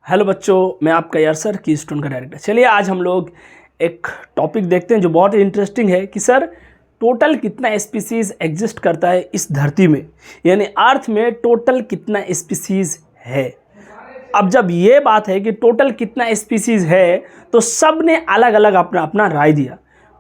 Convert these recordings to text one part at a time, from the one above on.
Hello बच्चों, मैं आपका यार सर की स्टोन का डायरेक्टर। चलिए आज हम लोग एक टॉपिक देखते हैं जो बहुत इंटरेस्टिंग है कि सर टोटल कितना स्पीसीज़ एग्जिस्ट करता है इस धरती में, यानी अर्थ में टोटल कितना स्पीसीज़ है। अब जब ये बात है कि टोटल कितना स्पीसीज़ है तो सब ने अलग अलग अपना अपना राय दिया।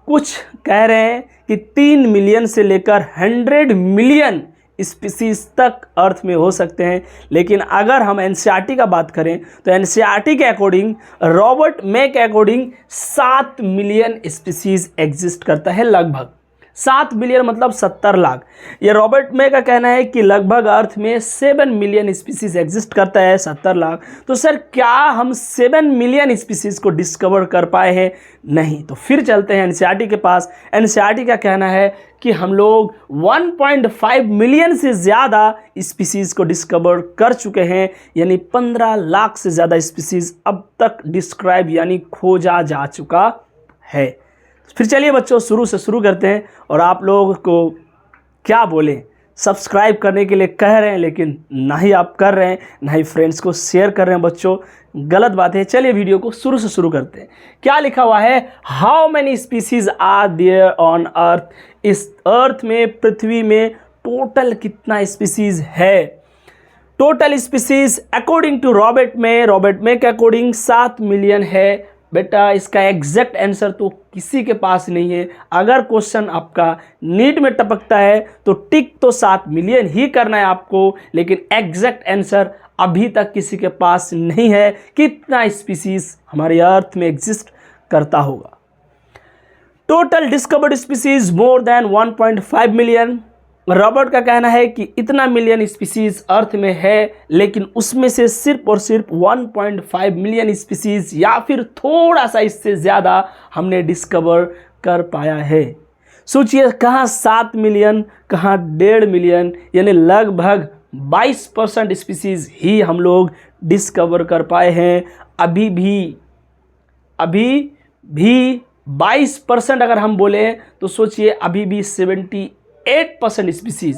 कुछ कह रहे हैं कि 3 मिलियन से लेकर 100 मिलियन स्पीसीज तक अर्थ में हो सकते हैं, लेकिन अगर हम एनसीईआरटी का बात करें तो एनसीईआरटी के अकॉर्डिंग, रॉबर्ट मे के अकॉर्डिंग 7 मिलियन स्पीसीज एग्जिस्ट करता है। लगभग 7 मिलियन मतलब 70 लाख। ये रॉबर्ट मे का कहना है कि लगभग अर्थ में 7 मिलियन स्पीसीज एग्जिस्ट करता है, 70 लाख। तो सर क्या हम 7 मिलियन स्पीसीज को डिस्कवर कर पाए हैं? नहीं। तो फिर चलते हैं एनसीईआरटी के पास। एनसीईआरटी का कहना है कि हम लोग 1.5 मिलियन से ज़्यादा स्पीसीज़ को डिस्कवर कर चुके हैं, यानी 15 लाख से ज़्यादा स्पीसीज़ अब तक डिस्क्राइब यानी खोजा जा चुका है। फिर चलिए बच्चों शुरू से शुरू करते हैं। और आप लोगों को क्या बोलें, सब्सक्राइब करने के लिए कह रहे हैं लेकिन ना ही आप कर रहे हैं, ना ही फ्रेंड्स को शेयर कर रहे हैं। बच्चों गलत बात है। चलिए वीडियो को शुरू से शुरू करते हैं। क्या लिखा हुआ है? How many species are there on earth. इस अर्थ में, पृथ्वी में टोटल कितना स्पीसीज है? Total species according to Robert May के अकॉर्डिंग 7 मिलियन है। बेटा इसका एग्जैक्ट आंसर तो किसी के पास नहीं है। अगर क्वेश्चन आपका नीट में टपकता है तो टिक तो 7 मिलियन ही करना है आपको, लेकिन एग्जैक्ट आंसर अभी तक किसी के पास नहीं है कितना स्पीसीज हमारे अर्थ में एग्जिस्ट करता होगा। Total discovered species more than 1.5 million. Robert का कहना है कि इतना मिलियन स्पीसीज अर्थ में है, लेकिन उसमें से सिर्फ और सिर्फ 1.5 मिलियन स्पीसीज या फिर थोड़ा सा इससे ज़्यादा हमने डिस्कवर कर पाया है। सोचिए, कहाँ 7 मिलियन, कहाँ 1.5 मिलियन, यानी लगभग 22% स्पीसीज ही हम लोग डिस्कवर कर पाए हैं। अभी भी 22% अगर हम बोलें तो सोचिए अभी भी 78% स्पीसीज,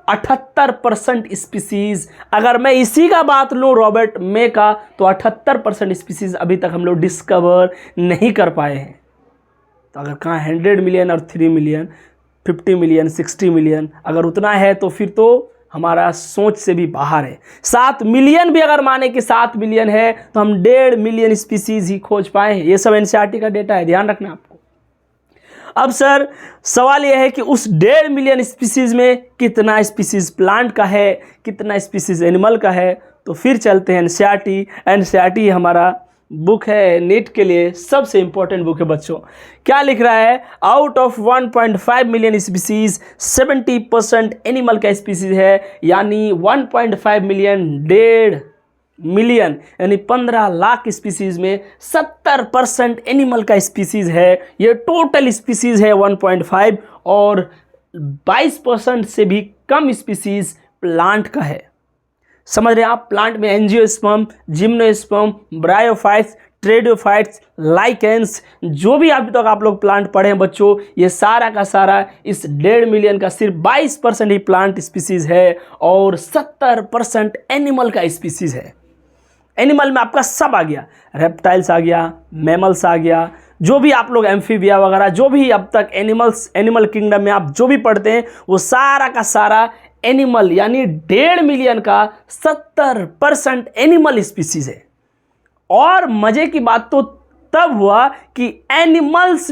78% स्पीसीज। अगर मैं इसी का बात लूँ रॉबर्ट मे का, तो 78% स्पीसीज अभी तक हम लोग डिस्कवर नहीं कर पाए हैं। तो अगर कहाँ 100 मिलियन और 3 मिलियन, 50 मिलियन, 60 मिलियन अगर उतना है तो फिर तो हमारा सोच से भी बाहर है। 7 मिलियन भी अगर माने कि 7 मिलियन है तो हम 1.5 मिलियन स्पीसीज ही खोज पाए हैं। ये सब एनसीईआरटी का डेटा है, ध्यान रखना आपको। अब सर सवाल यह है कि उस 1.5 मिलियन स्पीसीज में कितना स्पीसीज प्लांट का है, कितना स्पीसीज एनिमल का है। तो फिर चलते हैं एनसीईआरटी हमारा बुक है नीट के लिए सबसे इंपॉर्टेंट बुक है बच्चों। क्या लिख रहा है? Out of 1.5 million species 70% animal का स्पीसीज है, यानी 1.5 मिलियन, 1.5 मिलियन यानी 15 लाख स्पीसीज में 70% एनिमल का स्पीसीज है। ये टोटल स्पीसीज है 1.5, और 22% से भी कम स्पीसीज प्लांट का है। समझ रहे हैं आप? प्लांट में एंजियोस्पर्म, जिम्नोस्पर्म, ब्रायोफाइट्स, ट्रेडोफाइट्स, लाइकेंस, जो भी अभी तक आप लोग प्लांट पढ़े हैं बच्चों, ये सारा का सारा इस 1.5 मिलियन का सिर्फ 22% ही प्लांट स्पीसीज है, और 70% एनिमल का स्पीसीज है। एनिमल में आपका सब आ गया, रेप्टाइल्स आ गया, मैमल्स आ गया, जो भी आप लोग एम्फीबिया वगैरह, जो भी अब तक एनिमल किंगडम में आप जो भी पढ़ते हैं, वो सारा का सारा एनिमल, यानी 1.5 मिलियन का 70% एनिमल स्पीसीज है। और मजे की बात तो तब हुआ कि एनिमल्स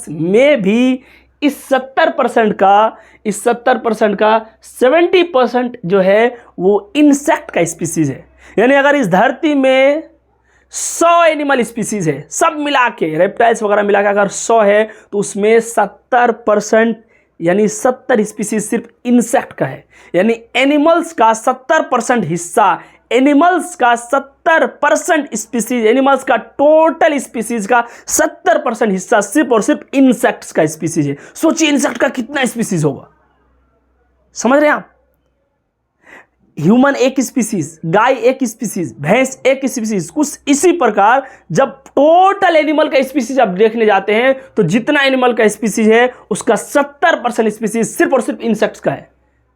में भी इस 70% का 70% जो है वो इंसेक्ट का स्पीसीज है। यानी अगर इस धरती में 100 एनिमल स्पीसीज है, सब मिला के, रेप्टाइल्स वगैरह मिला के अगर 100 है, तो उसमें 70% यानी 70 स्पीसीज सिर्फ इंसेक्ट का है। यानी एनिमल्स का 70% हिस्सा, एनिमल्स का 70% स्पीसीज, एनिमल्स का टोटल स्पीसीज का 70% हिस्सा सिर्फ और सिर्फ इंसेक्ट्स का स्पीसीज है। सोचिए इंसेक्ट का कितना स्पीसीज होगा। समझ रहे हैं आप? ह्यूमन एक स्पीसीज, गाय एक स्पीसीज, भैंस एक स्पीसीज, कुछ इसी प्रकार जब टोटल एनिमल का स्पीसीज आप देखने जाते हैं तो जितना एनिमल का स्पीसीज है उसका 70% स्पीसीज सिर्फ और सिर्फ इंसेक्ट्स का है।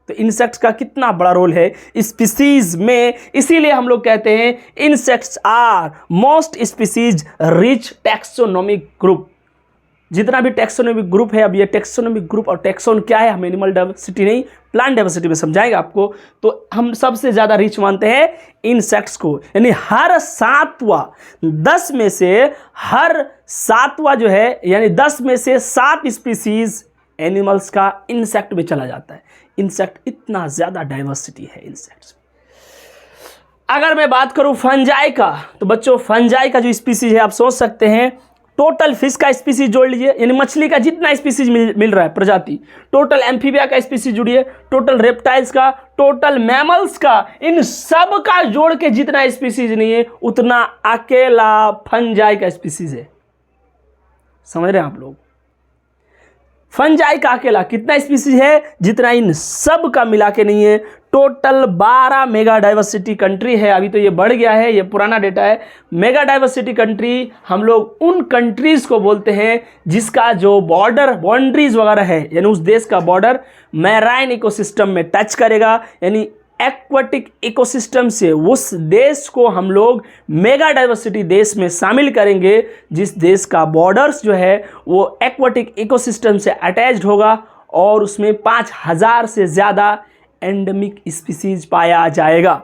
तो इंसेक्ट्स का कितना बड़ा रोल है स्पीसीज में, इसीलिए हम लोग कहते हैं insects are most species rich taxonomic group. जितना भी टैक्सोनॉमिक ग्रुप है, अब ये टैक्सोनॉमिक ग्रुप और टैक्सोन क्या है हम एनिमल डाइवर्सिटी नहीं प्लांट डाइवर्सिटी में समझाएंगे आपको। तो हम सबसे ज़्यादा रिच मानते हैं इंसेक्ट्स को, यानी हर 10 में से हर 7वां जो है, यानी 10 में से 7 स्पीसीज एनिमल्स का इंसेक्ट में चला जाता है। इंसेक्ट इतना ज़्यादा डाइवर्सिटी है इंसेक्ट्स। अगर मैं बात करूं फंजाई का, तो बच्चों फंजाई का जो स्पीसीज है आप सोच सकते हैं, टोटल फिश का स्पीसीज जोड़ लीजिए, यानी मछली का जितना स्पीसीज मिल रहा है प्रजाति, टोटल एम्फीबिया का स्पीसीज जुड़िए, टोटल रेप्टाइल्स का, टोटल मैमल्स का, इन सब का जोड़ के जितना स्पीसीज नहीं है उतना अकेला फंजाई का स्पीसीज है। समझ रहे हैं आप लोग? फंजाई का अकेला कितना स्पीसीज है जितना इन सब का मिला के नहीं है। टोटल 12 मेगा डाइवर्सिटी कंट्री है, अभी तो ये बढ़ गया है, ये पुराना डेटा है। मेगा डाइवर्सिटी कंट्री हम लोग उन कंट्रीज को बोलते हैं जिसका जो बॉर्डर बाउंड्रीज वगैरह है, यानी उस देश का बॉर्डर मैराइन इकोसिस्टम में टच करेगा, यानी एक्वाटिक इकोसिस्टम से उस देश को हम लोग मेगा डाइवर्सिटी देश में शामिल करेंगे जिस देश का बॉर्डर्स जो है वो एक्वाटिक इकोसिस्टम से अटैच्ड होगा और उसमें 5000 से ज़्यादा एंडेमिक स्पीसीज पाया जाएगा।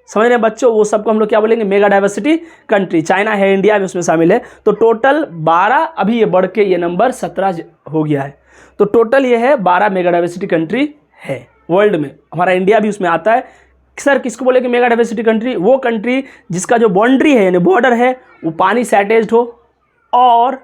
समझ रहे हैं बच्चों? वो सबको हम लोग क्या बोलेंगे? Mega diversity country. चाइना है, इंडिया भी उसमें शामिल है। तो टोटल 12, अभी ये बढ़ के ये नंबर 17 हो गया है। तो टोटल ये है 12 मेगा डाइवर्सिटी कंट्री है वर्ल्ड में। हमारा इंडिया भी उसमें आता है। सर किसको बोले कि मेगा डाइवर्सिटी कंट्री? वो कंट्री जिसका जो बाउंड्री है यानी बॉर्डर है वो पानी से अटैच्ड हो और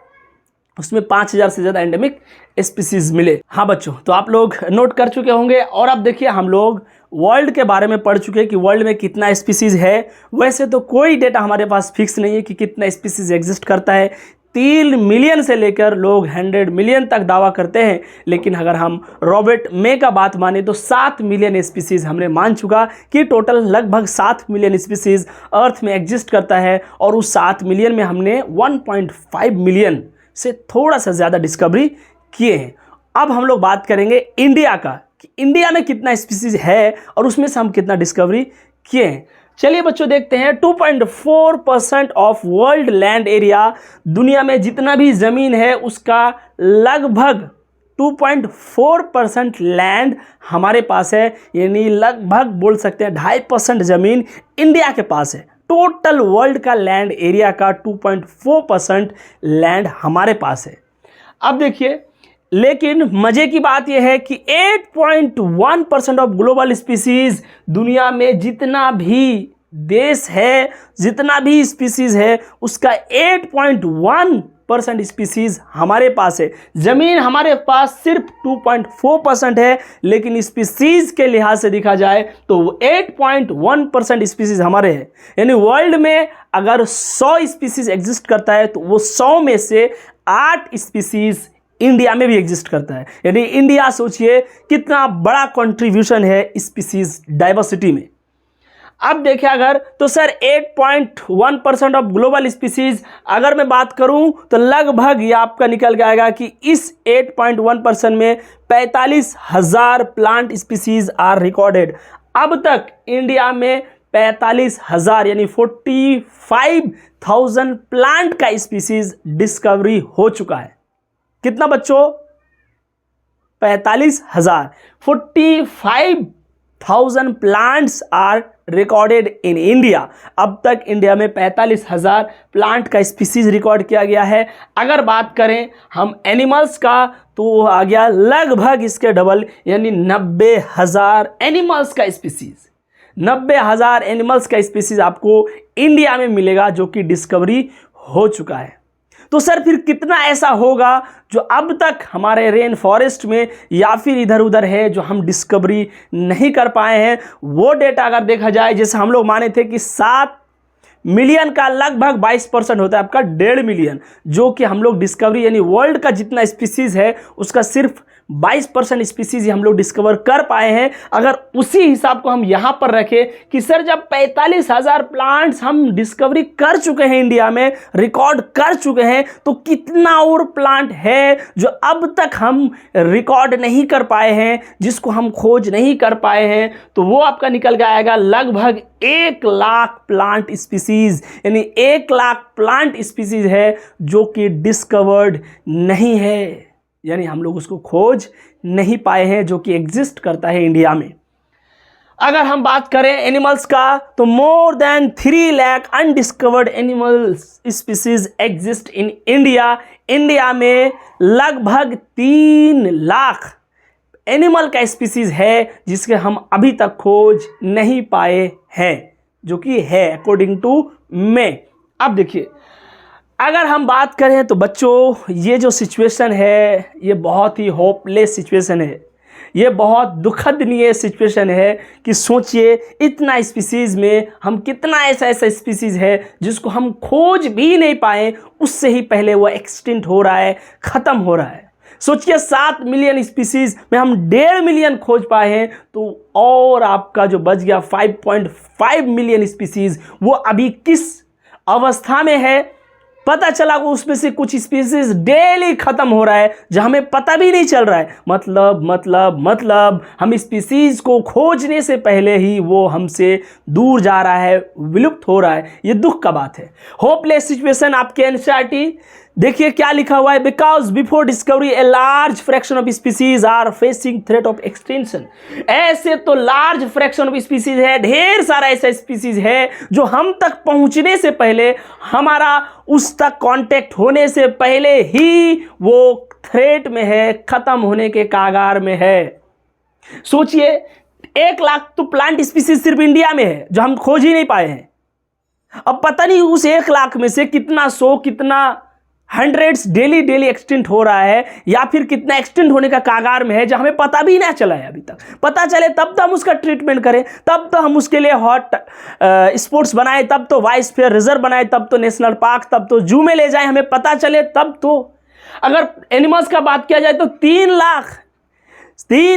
उसमें 5000 से ज़्यादा एंडेमिक स्पीसीज मिले। हाँ बच्चों, तो आप लोग नोट कर चुके होंगे। और अब देखिए हम लोग वर्ल्ड के बारे में पढ़ चुके हैं कि वर्ल्ड में कितना स्पीसीज है। वैसे तो कोई डेटा हमारे पास फिक्स नहीं है कि कितना स्पीसीज एग्जिस्ट करता है। 3 मिलियन से लेकर लोग 100 मिलियन तक दावा करते हैं, लेकिन अगर हम रॉबर्ट मे का बात माने तो 7 मिलियन स्पीसीज हमने मान चुका कि टोटल लगभग 7 मिलियन स्पीसीज अर्थ में एग्जिस्ट करता है। और उस 7 मिलियन में हमने 1.5 मिलियन से थोड़ा सा ज़्यादा डिस्कवरी किए हैं। अब हम लोग बात करेंगे इंडिया का कि इंडिया में कितना स्पीसीज है और उसमें से हम कितना डिस्कवरी किए हैं। चलिए बच्चों देखते हैं। 2.4% ऑफ वर्ल्ड लैंड एरिया, दुनिया में जितना भी ज़मीन है उसका लगभग 2.4% लैंड हमारे पास है, यानी लगभग बोल सकते हैं 2.5% ज़मीन इंडिया के पास है। टोटल वर्ल्ड का लैंड एरिया का 2.4% लैंड हमारे पास है। अब देखिए, लेकिन मजे की बात यह है कि 8.1% ऑफ ग्लोबल स्पीसीज, दुनिया में जितना भी देश है, जितना भी स्पीसीज है उसका 8.1% स्पीसीज हमारे पास है। ज़मीन हमारे पास सिर्फ 2.4% है, लेकिन स्पीसीज के लिहाज से देखा जाए तो 8.1% स्पीसीज हमारे हैं। यानी वर्ल्ड में अगर 100 स्पीसीज एग्जिस्ट करता है तो वो 100 में से 8 स्पीसीज इंडिया में भी एग्जिस्ट करता है। यानी इंडिया सोचिए कितना बड़ा कंट्रीब्यूशन है स्पीसीज डाइवर्सिटी में। अब देखिए अगर तो सर 8.1% ऑफ ग्लोबल स्पीसीज अगर मैं बात करूं तो लगभग ये आपका निकल के आएगा कि इस 8.1% में 45,000 प्लांट स्पीसीज आर रिकॉर्डेड। अब तक इंडिया में 45,000 यानी 45,000 प्लांट का स्पीसीज डिस्कवरी हो चुका है। कितना बच्चों? 45,000। 45,000 plants are recorded in India. अब तक इंडिया में 45,000 प्लांट का स्पीसीज रिकॉर्ड किया गया है। अगर बात करें हम एनिमल्स का तो आ गया लगभग इसके डबल, यानी 90,000 एनिमल्स का स्पीसीज। 90,000 एनिमल्स का स्पीसीज आपको इंडिया में मिलेगा जो कि डिस्कवरी हो चुका है। तो सर फिर कितना ऐसा होगा जो अब तक हमारे रेन फॉरेस्ट में या फिर इधर उधर है जो हम डिस्कवरी नहीं कर पाए हैं? वो डेटा अगर देखा जाए, जैसे हम लोग माने थे कि 7 मिलियन का लगभग 22% होता है आपका 1.5 मिलियन, जो कि हम लोग डिस्कवरी यानी वर्ल्ड का जितना स्पीसीज है उसका सिर्फ 22% स्पीसीज हम लोग डिस्कवर कर पाए हैं। अगर उसी हिसाब को हम यहाँ पर रखें कि सर जब 45,000 प्लांट्स हम डिस्कवरी कर चुके हैं, इंडिया में रिकॉर्ड कर चुके हैं, तो कितना और प्लांट है जो अब तक हम रिकॉर्ड नहीं कर पाए हैं, जिसको हम खोज नहीं कर पाए हैं, तो वो आपका निकल के आएगा लगभग 1 लाख प्लांट स्पीसीज, यानी 1 लाख प्लांट स्पीसीज है जो कि डिस्कवर्ड नहीं है, यानी हम लोग उसको खोज नहीं पाए हैं, जो कि एग्जिस्ट करता है इंडिया में। अगर हम बात करें एनिमल्स का, तो more than 3 lakh undiscovered animals species exist in India. India में लगभग 3 लाख एनिमल का स्पीसीज है जिसके हम अभी तक खोज नहीं पाए हैं, जो कि है अकॉर्डिंग टू मे। अब देखिए, अगर हम बात करें तो बच्चों ये जो सिचुएशन है ये बहुत ही होपलेस सिचुएशन है, ये बहुत दुखदनीय सिचुएशन है कि सोचिए इतना स्पीसीज़ में हम कितना ऐसा स्पीसीज़ है जिसको हम खोज भी नहीं पाए, उससे ही पहले वो एक्सटिंक्ट हो रहा है, ख़त्म हो रहा है। सोचिए 7 मिलियन स्पीसीज़ में हम 1.5 मिलियन खोज पाए हैं, तो और आपका जो बच गया 5.5 मिलियन स्पीसीज़ वो अभी किस अवस्था में है पता चला को उसमें से कुछ स्पीसीज डेली खत्म हो रहा है जो हमें पता भी नहीं चल रहा है। मतलब हम स्पीसीज को खोजने से पहले ही वो हमसे दूर जा रहा है, विलुप्त हो रहा है। ये दुख का बात है। होपलेस सिचुएशन आपके एनसीईआरटी देखिए क्या लिखा हुआ है, because before discovery a large fraction of species are facing threat of extension. ऐसे तो लार्ज फ्रैक्शन ऑफ स्पीसीज है, ढेर सारा ऐसा स्पीसीज है जो हम तक पहुंचने से पहले, हमारा उस तक कांटेक्ट होने से पहले ही वो थ्रेट में है, खत्म होने के कागार में है। सोचिए 1 लाख तो प्लांट स्पीसीज सिर्फ इंडिया में है जो हम खोज ही नहीं पाए हैं। अब पता नहीं उस 1 लाख में से कितना 100 कितना हंड्रेड्स डेली एक्सटेंट हो रहा है, या फिर कितना एक्सटेंट होने का कागार में है जो हमें पता भी ना चला है। अभी तक पता चले तब तो हम उसका ट्रीटमेंट करें, तब तो हम उसके लिए हॉट स्पोर्ट्स बनाए, तब तो बायोस्फीयर रिजर्व बनाए, तब तो नेशनल पार्क, तब तो जू में ले जाए, हमें पता चले तब तो। अगर एनिमल्स का बात किया जाए तो 3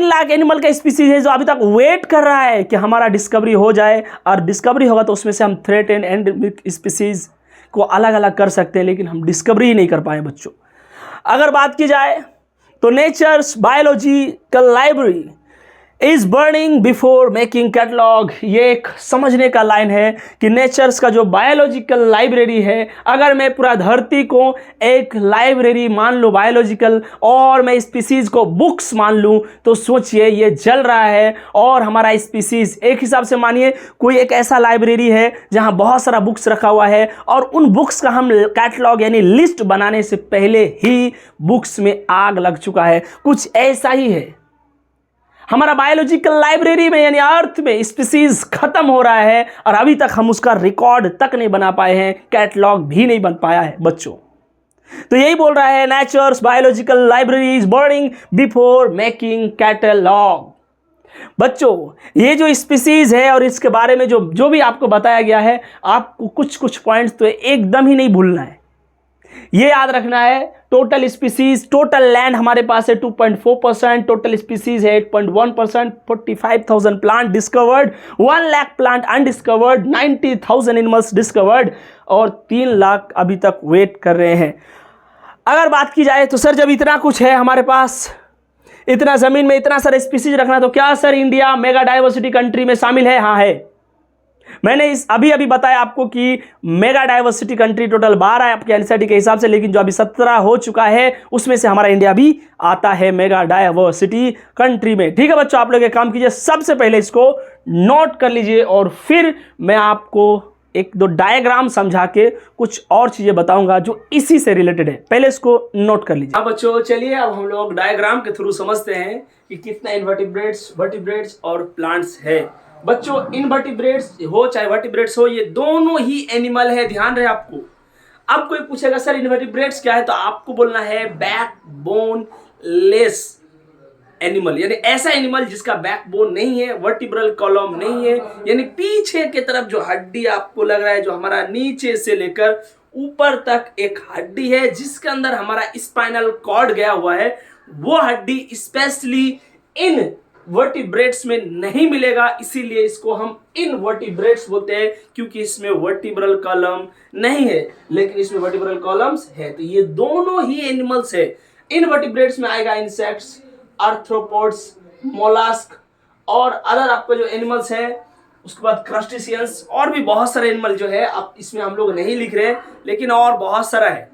लाख एनिमल का स्पीसीज है जो अभी तक वेट कर रहा है कि हमारा डिस्कवरी हो जाए, और डिस्कवरी होगा तो उसमें से हम थ्रेट एंड एंडेमिक स्पीसीज को अलग अलग कर सकते हैं, लेकिन हम डिस्कवरी ही नहीं कर पाए बच्चों। अगर बात की जाए तो nature's biological library is burning before making catalogue. ये एक समझने का लाइन है कि नेचर्स का जो बायोलॉजिकल लाइब्रेरी है, अगर मैं पूरा धरती को एक लाइब्रेरी मान लूँ बायोलॉजिकल, और मैं स्पीसीज को बुक्स मान लूँ, तो सोचिए ये जल रहा है। और हमारा स्पीसीज एक हिसाब से मानिए कोई एक ऐसा लाइब्रेरी है जहाँ बहुत सारा बुक्स रखा हुआ है, और उन बुक्स का हम कैटलॉग यानी लिस्ट बनाने से पहले ही बुक्स में आग लग चुका है। कुछ ऐसा ही है हमारा बायोलॉजिकल लाइब्रेरी में, यानी अर्थ में स्पीसीज खत्म हो रहा है और अभी तक हम उसका रिकॉर्ड तक नहीं बना पाए हैं, कैटलॉग भी नहीं बन पाया है बच्चों। तो यही बोल रहा है nature's biological library is burning before making catalogue. बच्चों ये जो स्पीसीज है और इसके बारे में जो भी आपको बताया गया है, आपको कुछ पॉइंट्स तो एकदम ही नहीं भूलना है। ये याद रखना है, टोटल स्पीसीज, टोटल लैंड हमारे पास है 2.4%, टोटल स्पीसीज है 8.1%, 45,000 plant discovered, 1 lakh plant undiscovered, 90,000 animals discovered, और 3 लाख अभी तक वेट कर रहे हैं। अगर बात की जाए तो सर जब इतना कुछ है हमारे पास, इतना ज़मीन में इतना सारा स्पीसीज रखना, तो क्या sir India mega diversity country में शामिल है? हाँ है। मैंने इस अभी बताया आपको कि मेगा डाइवर्सिटी कंट्री टोटल 12 है आपके एनसीईआरटी के हिसाब से, लेकिन जो अभी 17 हो चुका है उसमें से हमारा इंडिया भी आता है मेगा डाइवर्सिटी कंट्री में। ठीक है बच्चों, आप लोग एक काम कीजिए, सबसे पहले इसको नोट कर लीजिए और फिर मैं आपको 1-2 डायग्राम समझा के कुछ और चीज़ें बताऊंगा जो इसी से रिलेटेड है। पहले इसको नोट कर लीजिए। हाँ बच्चों, चलिए अब हम लोग डायग्राम के थ्रू समझते हैं कि कितना इनवर्टिब्रेट्स, वर्टिब्रेट्स और प्लांट्स है। बच्चों इनवर्टिब्रेट्स हो चाहे वर्टिब्रेट्स हो, ये दोनों ही एनिमल है, ध्यान रहे आपको। अब कोई पूछेगा सर इनवर्टिब्रेट्स क्या है, तो आपको बोलना है बैक बोन लेस एनिमल, यानी ऐसा एनिमल जिसका बैकबोन नहीं है, वर्टिब्रल कॉलम नहीं है, यानी पीछे की तरफ जो हड्डी आपको लग रहा है, जो हमारा नीचे से लेकर ऊपर तक एक हड्डी है जिसके अंदर हमारा स्पाइनल कॉर्ड गया हुआ है, वो हड्डी स्पेशली इन वर्टिब्रेट्स में नहीं मिलेगा, इसीलिए इसको हम इनवर्टिब्रेट्स बोलते हैं, क्योंकि इसमें वर्टिब्रल कॉलम नहीं है, लेकिन इसमें वर्टिब्रल कॉलम्स है। तो ये दोनों ही एनिमल्स है। इनवर्टिब्रेट्स में आएगा इंसेक्ट्स, आर्थ्रोपोड्स, मोलास्क और अदर आपका जो एनिमल्स है, उसके बाद क्रस्टेशियंस और भी बहुत सारे एनिमल जो है, आप इसमें हम लोग नहीं लिख रहे हैं, लेकिन और बहुत सारा है।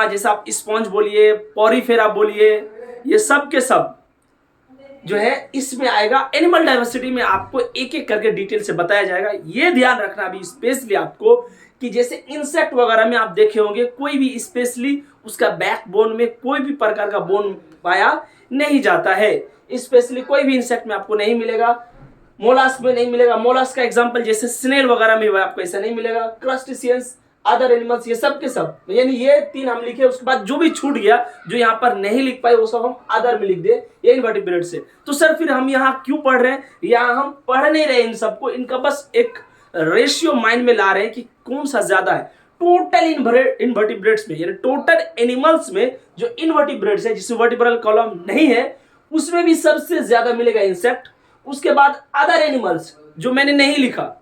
जैसे आप स्पॉन्ज बोलिए, पोरीफेरा बोलिए, ये सब के सब जो है इसमें आएगा। एनिमल डाइवर्सिटी में आपको एक एक करके डिटेल से बताया जाएगा। ये ध्यान रखना अभी स्पेशली आपको कि जैसे इंसेक्ट वगैरह में आप देखे होंगे, कोई भी स्पेशली उसका बैकबोन में कोई भी प्रकार का बोन पाया नहीं जाता है, स्पेशली कोई भी इंसेक्ट में आपको नहीं मिलेगा, मोलास्क में नहीं मिलेगा। मोलास्क का एग्जांपल जैसे स्नेल वगैरह में आपको ऐसा नहीं मिलेगा। क्रस्टेशियंस, अदर एनिमल्स, ये सब के सब, यानी ये 3 हम लिखे। उसके बाद जो भी छूट गया, जो यहाँ पर नहीं लिख पाए, वो सब हम अदर में लिख दे, ये इनवर्टिब्रेट से। तो सर फिर हम यहाँ क्यों पढ़ रहे हैं? यहाँ हम पढ़ नहीं रहे इन सबको, इनका बस एक रेशियो माइंड में ला रहे हैं कि कौन सा ज्यादा है। टोटल इनवर्टिब्रेट्स में, यानी टोटल एनिमल्स में जो इनवर्टिब्रेट्स है, जिसमें वर्टिब्रल कॉलम नहीं है, उसमें भी सबसे ज्यादा मिलेगा इंसेक्ट। उसके बाद अदर एनिमल्स जो मैंने नहीं लिखा,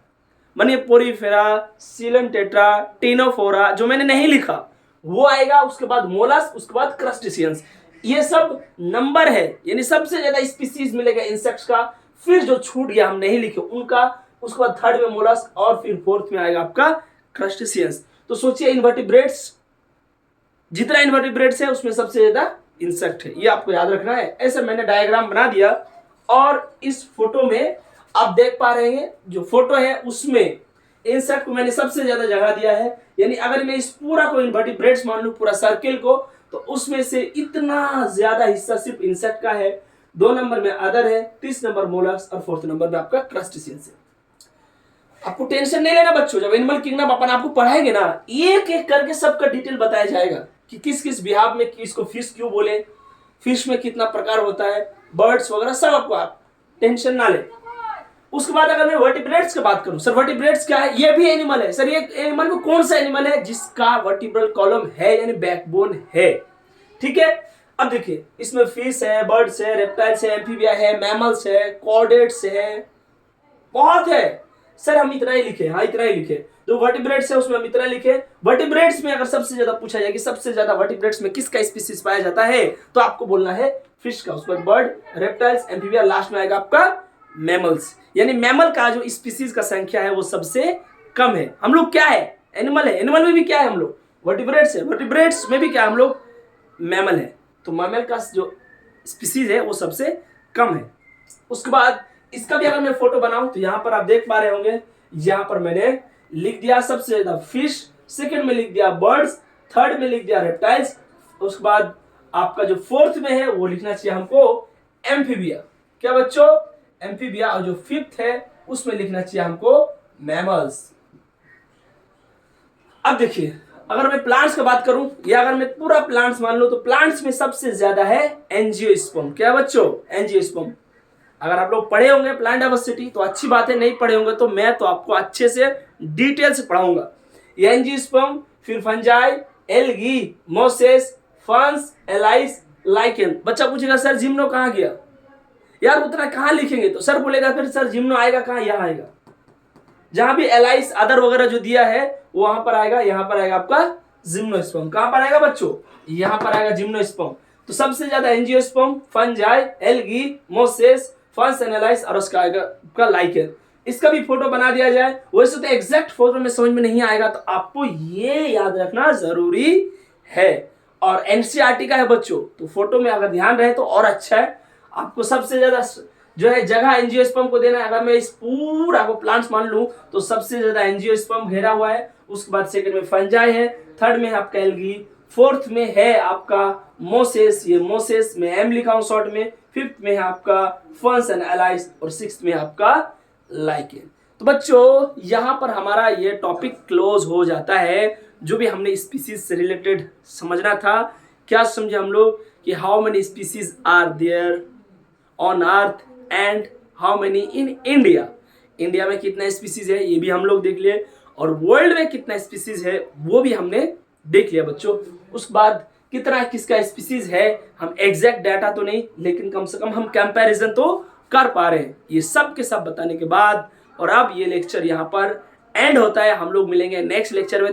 मानिए पोरीफेरा, सीलन टेट्रा, टीनोफोरा, जो मैंने नहीं लिखा वो आएगा। उसके बाद मोलस्क, उसके बाद क्रस्टेशियंस, ये सब नंबर है, यानी सबसे ज्यादा स्पीसीज मिलेगा इंसेक्ट्स का। फिर जो छूट गया हम नहीं लिखे उनका, उसके बाद थर्ड में मोलस्क और फिर फोर्थ में आएगा आपका क्रस्टेशियंस। तो सोचिए इनवर्टिब्रेट्स, जितना इनवर्टिब्रेट्स है उसमें सबसे ज्यादा इंसेक्ट है, ये आपको याद रखना है। ऐसे मैंने डायग्राम बना दिया और इस फोटो में आप देख पा रहे हैं, जो फोटो है उसमें इंसेक्ट को मैंने सबसे ज्यादा जगह दिया है। यानी अगर मैं इस पूरा को इनवर्टिब्रेट्स मान लूं, पूरा सर्किल को, तो उसमें से इतना ज्यादा हिस्सा सिर्फ इंसेक्ट का है। 2 नंबर में अदर है, 30 नंबर मोलस्क और 4th नंबर में आपका क्रस्टेशियंस है। आपको टेंशन नहीं लेना बच्चों, जब एनिमल किंगडम अपन आपको पढ़ाएंगे ना, एक एक करके सबका डिटेल बताया जाएगा कि किस किस बिहाव में किसको फिश क्यों बोले, फिश में कितना प्रकार होता है, बर्ड्स वगैरह सब आपको, आप टेंशन ना ले। उसके बाद अगर मैं वर्टिब्रेट्स की बात करूं, सर वर्टिब्रेट्स क्या है? ये भी एनिमल है। सर ये एनिमल में कौन सा एनिमल है जिसका वर्टिब्रल कॉलम है, यानी बैकबोन है? ठीक है, अब देखिए इसमें फिश है, बर्ड्स है, रेप्टाइल्स है, एम्फीबिया है, मैमल्स है, कॉर्डेट्स है, बहुत है। सर हम इतना ही लिखे, हाँ इतना ही लिखे। जो वर्टिब्रेट्स है उसमें हम इतना लिखे। वर्टिब्रेट्स में अगर सबसे ज्यादा पूछा जाए कि सबसे ज्यादा वर्टिब्रेट्स में किसका स्पीसीज पाया जाता है, तो आपको बोलना है फिश का, उसके बाद बर्ड, रेप्टाइल्स, एम्फीबिया, लास्ट में आएगा आपका मैमल्स। यानी मैमल का जो स्पीसीज का संख्या है वो सबसे कम है। हम लोग क्या है? एनिमल है। एनिमल में भी क्या है? हम लोग वर्टिब्रेट्स है। वर्टिब्रेट्स में भी क्या, हम लोग मैमल है। तो मैमल का जो स्पीसीज है वो सबसे कम है। उसके बाद इसका भी अगर मैं फोटो बनाऊं तो यहाँ पर आप देख पा रहे होंगे, यहाँ पर मैंने लिख दिया सबसे ज्यादा फिश, सेकंड में लिख दिया बर्ड्स, थर्ड में लिख दिया रेप्टाइल्स, उसके बाद आपका जो 4th में है वो लिखना चाहिए हमको एम्फीबिया। क्या बच्चों? एम्फीबिया। और जो 5th है उसमें लिखना चाहिए हमको मैमल्स। अब देखिए अगर मैं प्लांट्स की बात करूं, या अगर मैं पूरा प्लांट्स मान लूं, तो प्लांट्स में सबसे ज्यादा है एंजियोस्पर्म। क्या बच्चों? एंजियोस्पर्म। अगर आप लोग पढ़े होंगे प्लांट डाइवर्सिटी तो अच्छी बात है, नहीं पढ़े होंगे तो मैं तो आपको अच्छे से डिटेल से पढ़ाऊंगा। एंजियोस्पर्म, फिर फंजाई, एल्गी, मोसेस, फंस, एलाइस, लाइकेन। बच्चा पूछेगा सर जिम्नो कहाँ गया यार, उतना कहाँ लिखेंगे? तो सर बोलेगा फिर सर जिम्नो आएगा कहाँ? यहाँ आएगा। जहां भी एलाइस अदर वगैरह जो दिया है वो वहां पर आएगा, यहाँ पर आएगा आपका जिम्नोस्पर्म। कहां पर आएगा बच्चों? यहाँ पर आएगा जिम्नोस्पर्म। तो सबसे ज्यादा एंजियोस्पर्म, फंजाई, एल्गी, मोसेस, फंस, एनालाइस और उसका आएगा आपका लाइकेन। इसका भी फोटो बना दिया जाए। वैसे तो एग्जैक्ट फोटो में समझ में नहीं आएगा, तो आपको ये याद रखना जरूरी है। और एनसीईआरटी का है बच्चों, तो फोटो में अगर ध्यान रहे तो और अच्छा है। आपको सबसे ज्यादा जो है जगह एंजियोस्पर्म को देना है। अगर मैं इस पूरा को प्लांट्स मान लूं तो सबसे ज्यादा एंजियोस्पर्म घेरा हुआ है। उसके बाद सेकंड में फंजाई है, थर्ड में है आपका एल्गी, 4th में है आपका मोसेस, ये मोसेस में एम लिखा हूं शॉर्ट में, 5th में है आपका फंस एंड एलाइस और 6th में आपका लाइकेन। तो बच्चों यहाँ पर हमारा ये टॉपिक क्लोज हो जाता है। जो भी हमने स्पीसीज से रिलेटेड समझना था, क्या समझे हम लोग कि how many species are there, on earth and how many in India. India में कितना स्पीसीज है ये भी हम लोग देख लिए, और वर्ल्ड में कितना स्पीसीज है वो भी हमने देख लिया बच्चों। उस बाद कितना किसका स्पीसीज है, हम एग्जैक्ट डाटा तो नहीं, लेकिन कम से कम हम कंपैरिजन तो कर पा रहे हैं। ये सब के सब बताने के बाद और अब ये लेक्चर यहाँ पर एंड होता है। हम लोग मिलेंगे नेक्स्ट लेक्चर में।